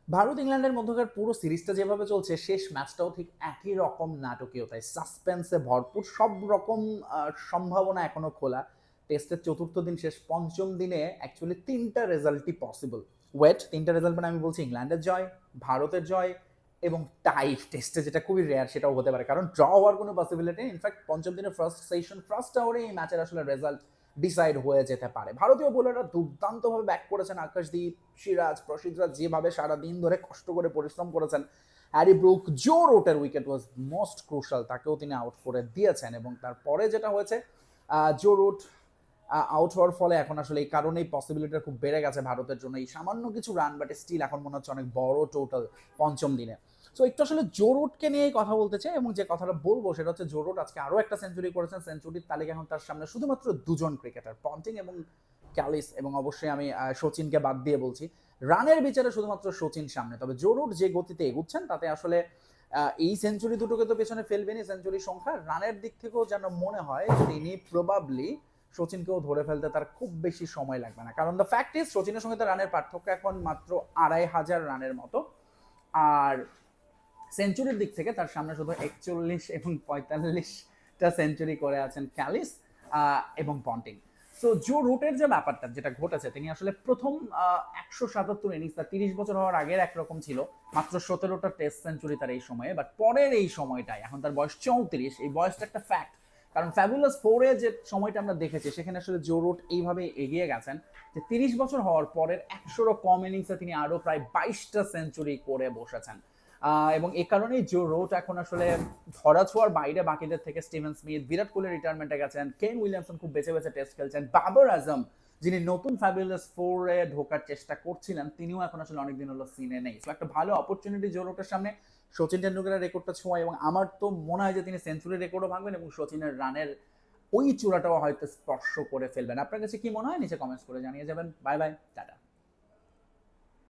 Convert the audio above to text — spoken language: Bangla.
ভারত ইংল্যান্ডের মধ্যকার পুরো সিরিজটা যেভাবে চলছে শেষ ম্যাচটাও ঠিক একই রকম নাটকীয়তায় সাসপেন্সে ভরপুর, সব রকম সম্ভাবনা এখনো খোলা। টেস্টের চতুর্থ দিন শেষ, পঞ্চম দিনে অ্যাকচুয়ালি তিনটা রেজাল্টই পসিবল। তিনটা রেজাল্ট মানে আমি বলছি ইংল্যান্ডের জয়, ভারতের জয় এবং টাই টেস্টে, যেটা খুবই রেয়ার, সেটাও হতে পারে, কারণ ড্র হওয়ার কোনো পসিবিলিটি নেই। ইনফ্যাক্ট পঞ্চম দিনের ফার্স্ট আওয়ারে এই ম্যাচের আসলে রেজাল্ট ডিসাইড হয়ে যেতে পারে। ভারতীয় বোলাররা দুর্দান্তভাবে ব্যাক করেছেন। আকাশদীপ, সিরাজ, প্রসিদ্ধরা যেভাবে সারাদিন ধরে কষ্ট করে পরিশ্রম করেছেন। হ্যারি ব্রুক, জো রুটের উইকেট ওয়াজ মোস্ট ক্রুশাল, তাকেও তিনি আউট করে দিয়েছেন। এবং তারপরে যেটা হয়েছে, জো রুট আউট হওয়ার ফলে এখন আসলে এই কারণেই পসিবিলিটিটা খুব বেড়ে গেছে ভারতের জন্য। এই সামান্য কিছু রান, বাট স্টিল এখন মনে হচ্ছে অনেক বড় টোটাল পঞ্চম দিনে। সো একটু আসলে জো রুটকে নিয়েই কথা বলতে চাই, এবং যে কথাটা বলবো সেটা হচ্ছে জো রুট আজকে আরও একটা সেঞ্চুরি করেছেন। সেঞ্চুরির তালিকা এখন তার সামনে শুধুমাত্র দুজন ক্রিকেটার, পন্টিং এবং ক্যালিস, এবং অবশ্যই আমি সচিনকে বাদ দিয়ে বলছি। রানের বিচারে শুধুমাত্র সচিন সামনে। তবে জো রুট যে গতিতে এগুচ্ছেন তাতে আসলে এই সেঞ্চুরি দুটোকে তো পেছনে ফেলবেনই, সেঞ্চুরি সংখ্যা, রানের দিক থেকেও যেন মনে হয় তিনি প্রবাবলি সচিনকেও ধরে ফেলতে তার খুব বেশি সময় লাগবে না। কারণ দ্য ফ্যাক্ট ইজ সচিনের সঙ্গে তার রানের পার্থক্য এখন মাত্র ২৫০০ রানের মতো। আর সেঞ্চুরির দিক থেকে তার সামনে শুধু ৪১ এবং ৪৫টা সেঞ্চুরি করে আছেন ক্যালিস এবং পন্টিং। সো জো রুটের যে ব্যাপারটা যেটা ঘটেছে, তিনি আসলে প্রথম ১৭৭ ইনিংস, তার ৩০ বছর হওয়ার আগের একরকম ছিল, মাত্র ১৭টা টেস্ট সেঞ্চুরি তার এই সময়ে। বাট পরের এই সময়টায়, এখন তার বয়স ৩৪, এই বয়সটা একটা ফ্যাক্ট। কারণ ফ্যাবুলাস 4-এ যে সময়টা আমরা দেখেছি সেখানে আসলে জো রুট এইভাবে এগিয়ে গেছেন যে ৩০ বছর হওয়ার পরের ১০০রও কম ইনিংসে তিনি আরও প্রায় ২২টা সেঞ্চুরি করে বসেছেন। এবং এই কারণেই জো রুট এখন আসলে ধরাছোঁয়ার বাইরে বাকিদের থেকে। স্টিভেন স্মিথ, বিরাট কোহলি রিটায়ারমেন্টে গেছেন, কেন উইলিয়ামসন খুব বেছে বেছে টেস্ট খেলছেন, বাবর আজম যিনি নতুন ফ্যাবুলাস 4-এ ঢোকার চেষ্টা করছিলেন, তিনিও এখন আসলে অনেকদিন হলো সিনে নেই। সো একটা ভালো অপরচুনিটি জো রুটের সামনে সচিন টেন্ডুলকারের রেকর্ডটা ছোঁয়া, এবং আমার তো মনে হয় যে তিনি সেঞ্চুরি রেকর্ডও ভাঙবেন এবং সচিনের রানের ওই চূড়াটাও হয়তো স্পর্শ করে ফেলবেন। আপনার কাছে কি মনে হয় নিচে কমেন্টস করে জানিয়ে যাবেন। Bye bye, tata.